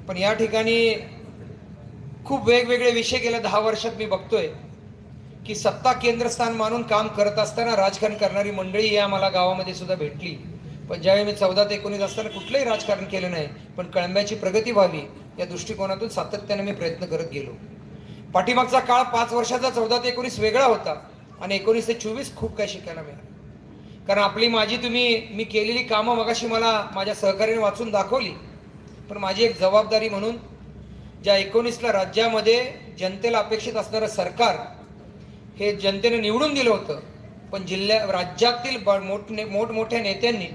पण या ठिकाणी खूप वेगवेगळे विषय गेल्या 10 वर्षात मी बघतोय की सत्ता केंद्रस्थान मानून काम करत असताना राजकारण करणारी मंडळी या मला गावामध्ये सुद्धा भेटली. पण ज्यावेळी मी 14 ते 19 असताना कुठलंही राजकारण केलं नाही, पण कळंब्याची प्रगती व्हावी या दृष्टिकोनातून सातत्याने मी प्रयत्न करत गेलो. पाठीमागचा काळ 5 वर्षाचा 14 ते 19 वेगळा होता आणि 19 ते 24 खूप काही शिकायला मिळालं. कारण आपली मी केलेली कामं मगाशी मला माझ्या सहकार्याने वाचून दाखवली. पण माझी एक जबाबदारी म्हणून ज्या 19ला राज्यामध्ये जनतेला अपेक्षित असणारं सरकार हे जनतेने निवडून दिलं होतं, पण राज्यातील मोठमोठ्या नेत्यांनी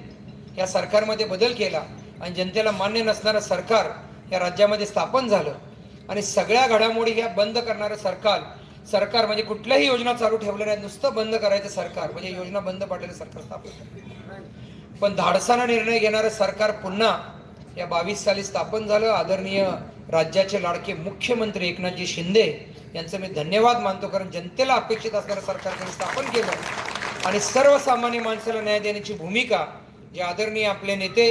या सरकारमध्ये बदल केला आणि जनतेला मान्य नसणारं सरकार या राज्यामध्ये स्थापन झालं आणि सगळ्या घडामोडी ह्या बंद करणारं सरकार म्हणजे कुठल्याही योजना चालू ठेवल्या नाही, नुसतं बंद करायचं सरकार म्हणजे योजना बंद पाडलेलं सरकार स्थापन झालं. पण धाडसानं निर्णय घेणारं सरकार पुन्हा या 22 साली स्थापन झालं. आदरणीय राज्याचे लाडके मुख्यमंत्री एकनाथजी शिंदे यांचं मी धन्यवाद मानतो, कारण जनतेला अपेक्षित असणारं सरकार त्यांनी स्थापन केलं आणि सर्वसामान्य माणसाला न्याय देण्याची भूमिका जे आदरणीय आपले नेते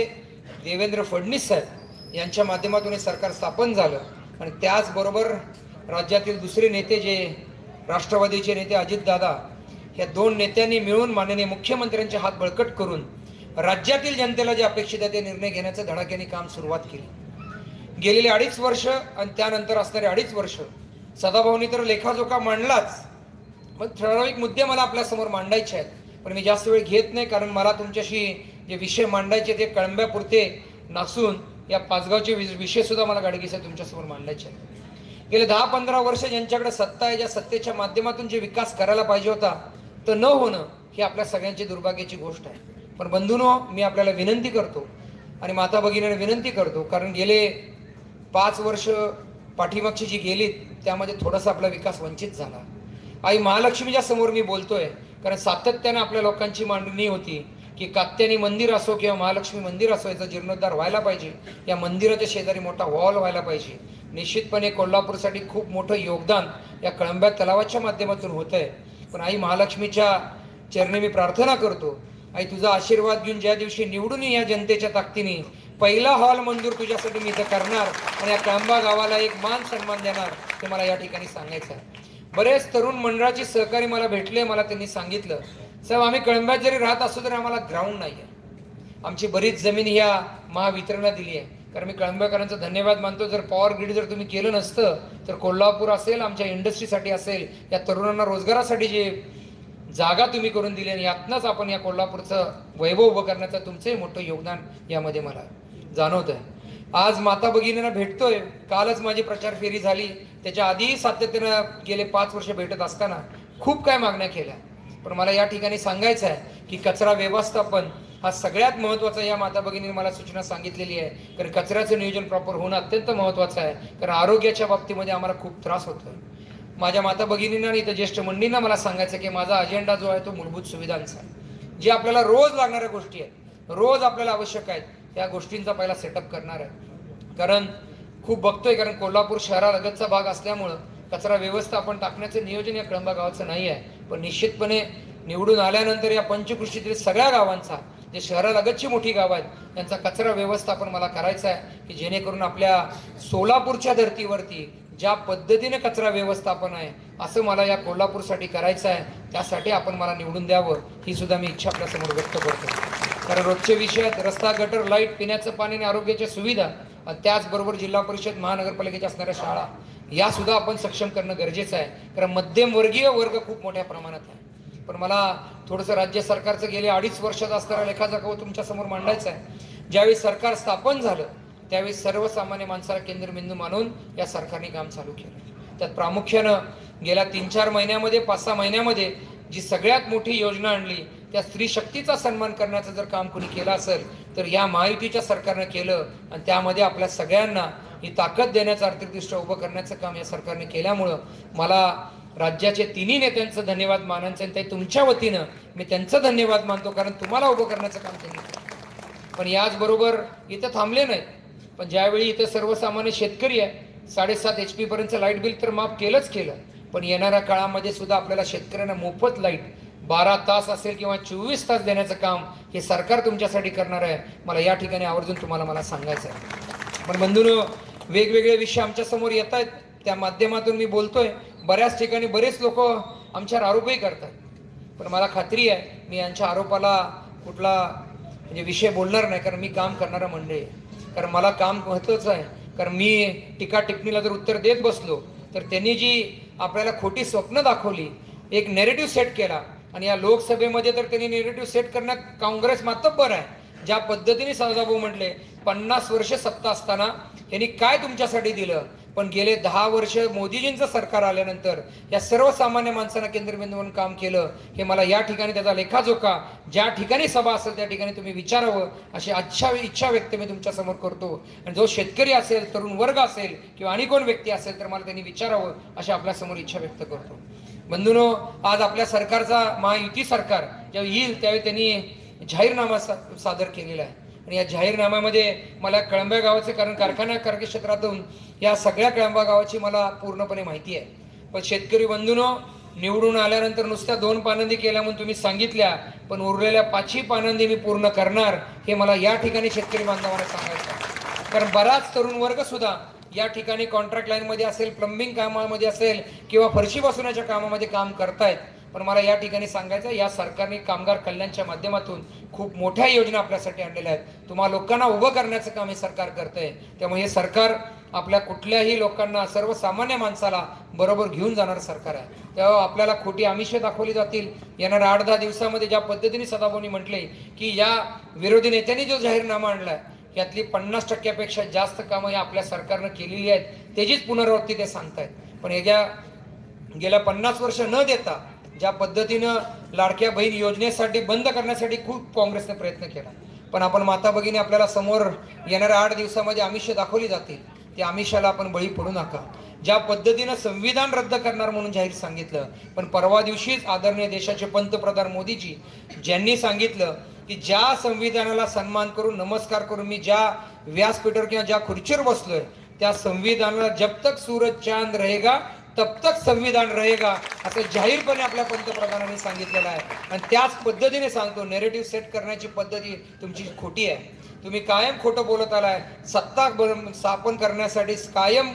देवेंद्र फडणवीस साहेब यांच्या माध्यमातून हे सरकार स्थापन झालं. आणि त्याचबरोबर राज्यातील दुसरे नेते जे राष्ट्रवादीचे नेते अजितदादा, या 2 नेत्यांनी मिळून माननीय मुख्यमंत्र्यांचे हात बळकट करून राज्यातील जनतेला जे अपेक्षित आहे ते निर्णय घेण्याचं धडाक्याने काम सुरुवात केली. गेलेली 2.5 वर्ष आणि त्यानंतर असणारे 2.5 वर्ष सदाभाऊंनी तर लेखाजोखा मांडलाच, मग ठराविक मुद्दे मला आपल्यासमोर मांडायचे आहेत. पण मी जास्त वेळ घेत नाही, कारण मला तुमच्याशी जे विषय मांडायचे ते कळंब्यापुरते नसून या पाचगावचे विषय सुद्धा मला गाडगेसा तुमच्यासमोर मांडायचे आहेत. गेले 10-15 वर्ष ज्यांच्याकडे सत्ता आहे, ज्या सत्तेच्या माध्यमातून जे विकास करायला पाहिजे होता तर न होणं ही आपल्या सगळ्यांची दुर्भाग्याची गोष्ट आहे. पण बंधूंनो, मी आपल्याला विनंती करतो आणि माता भगिनींना विनंती करतो, कारण गेले 5 वर्ष पाठीमागची जी गेलीत त्यामध्ये थोडासा आपला विकास वंचित झाला. आई महालक्ष्मीच्या समोर मी बोलतोय, कारण सातत्याने आपल्या लोकांची मांडणी होती की कात्यानी मंदिर असो किंवा महालक्ष्मी मंदिर असो याचा जीर्णोद्धार व्हायला पाहिजे, या मंदिराच्या शेजारी मोठा हॉल व्हायला पाहिजे. निश्चितपणे कोल्हापूरसाठी खूप मोठं योगदान या कळंब्या तलावाच्या माध्यमातून होत आहे. पण आई महालक्ष्मीच्या चरणी मी प्रार्थना करतो, आई तुझा आशीर्वाद घेऊन ज्या दिवशी निवडून या जनतेच्या ताकदीने पहिला हॉल मंजूर तुझ्यासाठी मी इथं करणार आणि या कळंबा गावाला एक मान सन्मान देणार, ते मला या ठिकाणी सांगायचं आहे. बरेच तरुण मंडळाची सहकारी मला भेटले, मला त्यांनी सांगितलं, साहेब आम्ही कळंब्यात जरी राहत असतो तरी आम्हाला ग्राउंड नाही आहे. आमची बरीच जमीन ह्या महावितरणला दिली आहे. कारण मी कळंब्याकरांचा धन्यवाद मानतो, जर पॉवर ग्रीड जर तुम्ही केलं नसतं तर कोल्हापूर असेल, आमच्या इंडस्ट्रीसाठी असेल, या तरुणांना रोजगारासाठी जे जागा तुम्ही करून दिली आणि यातनंच आपण या कोल्हापूरचं वैभव उभं करण्याचं तुमचंही मोठं योगदान यामध्ये मला जाणवत आहे. आज माता भगिनींना भेटतोय, कालच माझी प्रचार फेरी झाली, त्याच्या आधीही सातत्यानं गेले 5 वर्ष भेटत असताना खूप काय मागण्या केल्या. पण मला या ठिकाणी सांगायचं आहे की कचरा व्यवस्थापन हा सगळ्यात महत्त्वाचा या माता भगिनींनी मला सूचना सांगितलेली आहे. कारण कचऱ्याचं नियोजन प्रॉपर होणं अत्यंत महत्त्वाचं आहे, कारण आरोग्याच्या बाबतीमध्ये आम्हाला खूप त्रास होतोय. माझ्या माता भगिनींना आणि इथं ज्येष्ठ मंडळींना मला सांगायचं की माझा अजेंडा जो आहे तो मूलभूत सुविधांचा आहे. जे आपल्याला रोज लागणाऱ्या गोष्टी आहेत, रोज आपल्याला आवश्यक आहेत, त्या गोष्टींचा पहिला सेटअप करणार आहे. कारण खूप बघतोय, कारण कोल्हापूर शहरालगतचा भाग असल्यामुळं कचरा व्यवस्थापन टाकण्याचं नियोजन या कळंबा गावाचं नाही आहे. पण निश्चितपणे निवडून आल्यानंतर या पंचकृषीतील सगळ्या गावांचा, जे शहरालगतची मोठी गाव आहेत, त्यांचा कचरा व्यवस्थापन मला करायचं आहे की जेणेकरून आपल्या सोलापूरच्या धर्तीवरती ज्या पद्धतीने कचरा व्यवस्थापन आहे असं मला या कोल्हापूरसाठी करायचं आहे. त्यासाठी आपण मला निवडून द्यावं ही सुद्धा मी इच्छा आपल्यासमोर व्यक्त करतो. कारण रोजचे विषय आहेत रस्ता, गटर, लाईट, पिण्याचं पाणी आणि आरोग्याच्या सुविधा, आणि त्याचबरोबर जिल्हा परिषद महानगरपालिकेच्या असणाऱ्या शाळा या सुद्धा आपण सक्षम करणं गरजेचं आहे. कारण मध्यमवर्गीय वर्ग खूप मोठ्या प्रमाणात आहे. पण मला थोडंसं राज्य सरकारचं गेले 2.5 वर्षाचा असणारा लेखाजोखा तुमच्यासमोर मांडायचा आहे. ज्यावेळी सरकार स्थापन झालं त्यावेळी सर्वसामान्य माणसाला केंद्रबिंदू मानून या सरकारने काम चालू केलं. त्यात प्रामुख्यानं गेल्या 3-4 महिन्यामध्ये, 5-6 महिन्यामध्ये जी सगळ्यात मोठी योजना आणली त्या स्त्री शक्तीचा सन्मान करण्याचं जर काम कोणी केलं असेल तर या महायुतीच्या सरकारनं केलं. आणि त्यामध्ये आपल्या सगळ्यांना ही ताकद देण्याचं, आर्थिकदृष्ट्या उभं करण्याचं काम या सरकारने केल्यामुळं मला राज्याचे 3ही नेत्यांचं धन्यवाद मानायचं आहे. तुमच्या वतीनं मी त्यांचं धन्यवाद मानतो, कारण तुम्हाला उभं करण्याचं काम त्यांनी केलं. पण याचबरोबर इथं थांबले नाहीत. पण ज्यावेळी इथं सर्वसामान्य शेतकरी आहे, 7.5 HP पर्यंतचं लाईट बिल तर माफ केलंच केलं, पण येणाऱ्या काळामध्ये सुद्धा आपल्याला शेतकऱ्यांना मोफत लाईट 12 तास असेल किंवा 24 तास देण्याचं काम हे सरकार तुमच्यासाठी करणार आहे. मला या ठिकाणी आवर्जून तुम्हाला सांगायचं आहे. पण बंधूंनो, वेगवेगळे विषय आमच्या समोर येत आहेत, त्या माध्यमातून मी बोलतोय. बऱ्याच ठिकाणी बरेच लोक आमच्यावर आरोपही करतात, पण मला खात्री आहे मी यांच्या आरोपाला कुठला म्हणजे विषय बोलणार नाही, कारण मी काम करणारा मंडळी आहे. कारण मला काम महत्त्वाचं आहे. कारण मी टीका टिप्पणीला जर उत्तर देत बसलो तर त्यांनी जी आपल्याला खोटी स्वप्न दाखवली, एक नेरेटिव्ह सेट केला, आणि या लोकसभेमध्ये तर त्यांनी नेरेटिव्ह सेट करण्यात काँग्रेस मातब्बर आहे. ज्या पद्धतीने सदाभाऊ म्हटले 50 वर्ष सत्ता असताना यांनी काय तुमच्यासाठी दिलं, पण गेले 10 वर्ष मोदीजींचं सरकार आल्यानंतर या सर्वसामान्य माणसांना केंद्रबिंदू म्हणून काम केलं, हे मला या ठिकाणी त्याचा लेखाजोखा ज्या ठिकाणी सभा असेल त्या ठिकाणी तुम्ही विचारावं अशी इच्छा व्यक्त मी तुमच्या समोर करतो. आणि जो शेतकरी असेल, तरुण वर्ग असेल किंवा आणि कोण व्यक्ती असेल तर मला त्यांनी विचारावं अशी आपल्या समोर इच्छा व्यक्त करतो. बंधूंनो, आज आपल्या सरकारचा महायुती सरकार जेव्हा येईल त्यावेळी त्यांनी जाहीरनामा सादर केलेला आहे. आणि या जाहीरनाम्यामध्ये मला कळंबा गावाचे, कारण कारखाना क्षेत्रातून या सगळ्या कळंबा गावाची मला पूर्णपणे माहिती आहे. पण शेतकरी बंधूंनो, निवडून आल्यानंतर नुसत्या 2 पानंदी केल्या म्हणून तुम्ही सांगितल्या, पण उरलेल्या 5ही पानंदी मी पूर्ण करणार हे मला या ठिकाणी शेतकरी बांधवांना सांगायचं. कारण बराच तरुण वर्ग सुद्धा या ठिकाणी कॉन्ट्रॅक्ट लाईनमध्ये असेल, प्लंबिंग कामामध्ये असेल किंवा फरशी बसवण्याच्या कामामध्ये काम करतायत. पण मला या ठिकाणी सांगायचं, या सरकारने कामगार कल्याणच्या माध्यमातून खूप मोठ्या योजना आपल्यासाठी आणलेल्या आहेत. तुम्हा लोकांना उभं करण्याचं काम हे सरकार करतंय. त्यामुळे हे सरकार आपल्या कुठल्याही लोकांना, सर्वसामान्य माणसाला बरोबर घेऊन जाणारं सरकार आहे. तेव्हा आपल्याला खोटी आमिषे दाखवली जातील. येणाऱ्या 8-10 दिवसामध्ये ज्या पद्धतीने सदाभाऊंनी म्हटले की या विरोधी नेत्यांनी जो जाहीरनामा आणलाय यातली 50% जास्त कामं या आपल्या सरकारनं केलेली आहेत, त्याचीच पुनरावृत्ती ते सांगतायत. पण गेल्या 50 वर्ष न देता ज्या पद्धतीनं लाडक्या बहीण योजनेसाठी बंद करण्यासाठी खूप काँग्रेसने प्रयत्न केला, पण आपण माता भगिनी आपल्याला समोर येणाऱ्या 8 दिवसामध्ये आमिषे दाखवली जातील. त्या आमिषाला आपण बळी पडू नका. ज्या पद्धतीनं संविधान रद्द करणार म्हणून जाहीर सांगितलं, पण परवा दिवशीच आदरणीय देशाचे पंतप्रधान मोदीजी ज्यांनी सांगितलं की ज्या संविधानाला सन्मान करून, नमस्कार करून मी ज्या व्यासपीठावर किंवा ज्या खुर्चीवर बसलोय त्या संविधानाला जब तक सूरज चांद रहेगा तब तक संविधान रहेगा असं जाहीरपणे आपल्या पंतप्रधानांनी सांगितलेलं आहे. आणि त्याच पद्धतीने सांगतो, नेरेटिव्ह सेट करण्याची पद्धती तुमची खोटी आहे. तुम्ही कायम खोटं बोलत आलाय. सत्ता स्थापन करण्यासाठी कायम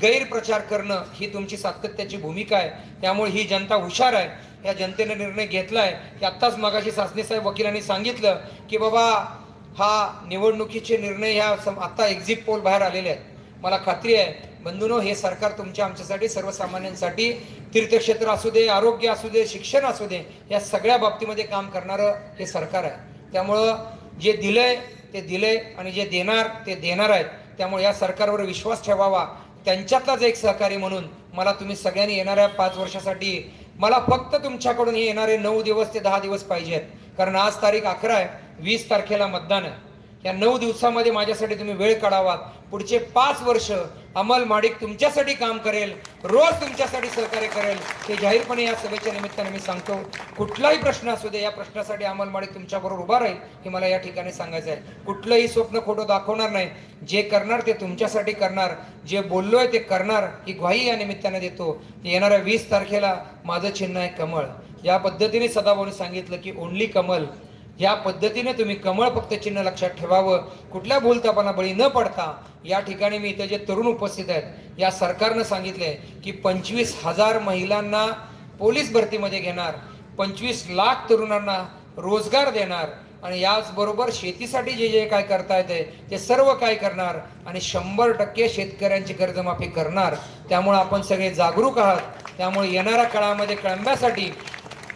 गैरप्रचार करणं ही तुमची सातत्याची भूमिका आहे. त्यामुळे ही जनता हुशार आहे. या जनतेने निर्णय घेतलाय की आत्ताच मगाशी सासने साहेब वकिलांनी सांगितलं की बाबा हा निवडणुकीचे निर्णय ह्या आता एक्झिट पोल बाहेर आलेले आहेत. मला खात्री आहे बंधूंनो, हे सरकार तुमच्या आमच्यासाठी, सर्वसामान्यांसाठी, तीर्थक्षेत्र असू दे, आरोग्य असू दे, शिक्षण असू दे, या सगळ्या बाबतीमध्ये काम करणारं हे सरकार आहे. त्यामुळं जे दिलंय ते दिलंय आणि जे देणार ते देणार आहेत. त्यामुळे या सरकारवर विश्वास ठेवावा. त्यांच्यातलाच एक सहकारी म्हणून मला तुम्ही सगळ्यांनी येणाऱ्या 5 वर्षासाठी मला फक्त तुमच्याकडून हे येणारे 9 दिवस ते 10 दिवस पाहिजेत. कारण आज तारीख 11 आहे, 20 तारखेला मतदान आहे. या 9 दिवसामध्ये माझ्यासाठी तुम्ही वेळ काढावा. पुढचे 5 वर्ष अमल माडिक तुमच्यासाठी काम करेल, रोज तुमच्यासाठी सहकार्य करेल, हे जाहीरपणे या सभेच्या निमित्ताने मी सांगतो. कुठलाही प्रश्न असू दे, या प्रश्नासाठी अमल माडिक तुमच्याबरोबर उभा राहील हे मला या ठिकाणी सांगायचं आहे. कुठलंही स्वप्न खोटं दाखवणार नाही. जे करणार ते तुमच्यासाठी करणार, जे बोललोय ते करणार ही ग्वाही या निमित्ताने देतो. येणाऱ्या 20 तारखेला माझं चिन्ह आहे कमळ. या पद्धतीने सदाभाऊंनी सांगितलं की ओनली कमल. या पद्धतीने तुम्ही कमळ फक्त चिन्ह लक्षात ठेवावं. कुठल्या भूलथापांना बळी न पडता या ठिकाणी मी इथे जे तरुण उपस्थित आहेत, या सरकारनं सांगितलंय की 25,000 महिलांना पोलीस भरतीमध्ये घेणार, 25 लाख तरुणांना रोजगार देणार आणि याचबरोबर शेतीसाठी जे जे काय करता येते ते सर्व काय करणार आणि 100% शेतकऱ्यांची कर्जमाफी करणार. त्यामुळे आपण सगळे जागरूक आहात. त्यामुळे येणाऱ्या काळामध्ये कळंब्यासाठी,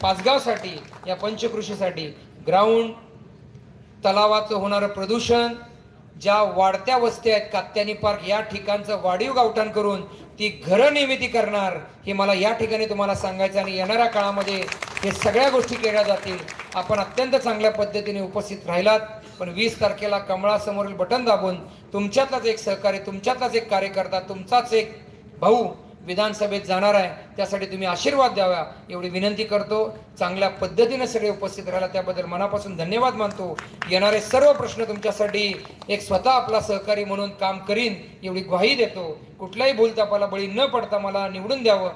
पाचगावसाठी, या पंचकृषीसाठी ग्राउंड, तलावाचं होणारं प्रदूषण, ज्या वाढत्या वस्त्या आहेत कात्यानी पार्क, या ठिकाणचं वाढीव गावठाण करून ती घरं निर्मिती करणार हे मला या ठिकाणी तुम्हाला सांगायचं. आणि येणाऱ्या काळामध्ये हे सगळ्या गोष्टी केल्या जातील. आपण अत्यंत चांगल्या पद्धतीने उपस्थित राहिलात. पण 20 तारखेला कमळासमोरील बटन दाबून तुमच्यातलाच एक सहकारी, तुमच्यातलाच एक कार्यकर्ता, तुमचाच एक भाऊ विधानसभेत जाणार आहे. त्यासाठी तुम्ही आशीर्वाद द्यावा एवढी विनंती करतो. चांगल्या पद्धतीने सगळे उपस्थित राहिला त्याबद्दल मनापासून धन्यवाद मानतो. येणारे सर्व प्रश्न तुमच्यासाठी एक स्वतः आपला सहकारी म्हणून काम करीन एवढी ग्वाही देतो. कुठल्याही भूलथापाला बळी न पडता मला निवडून द्यावं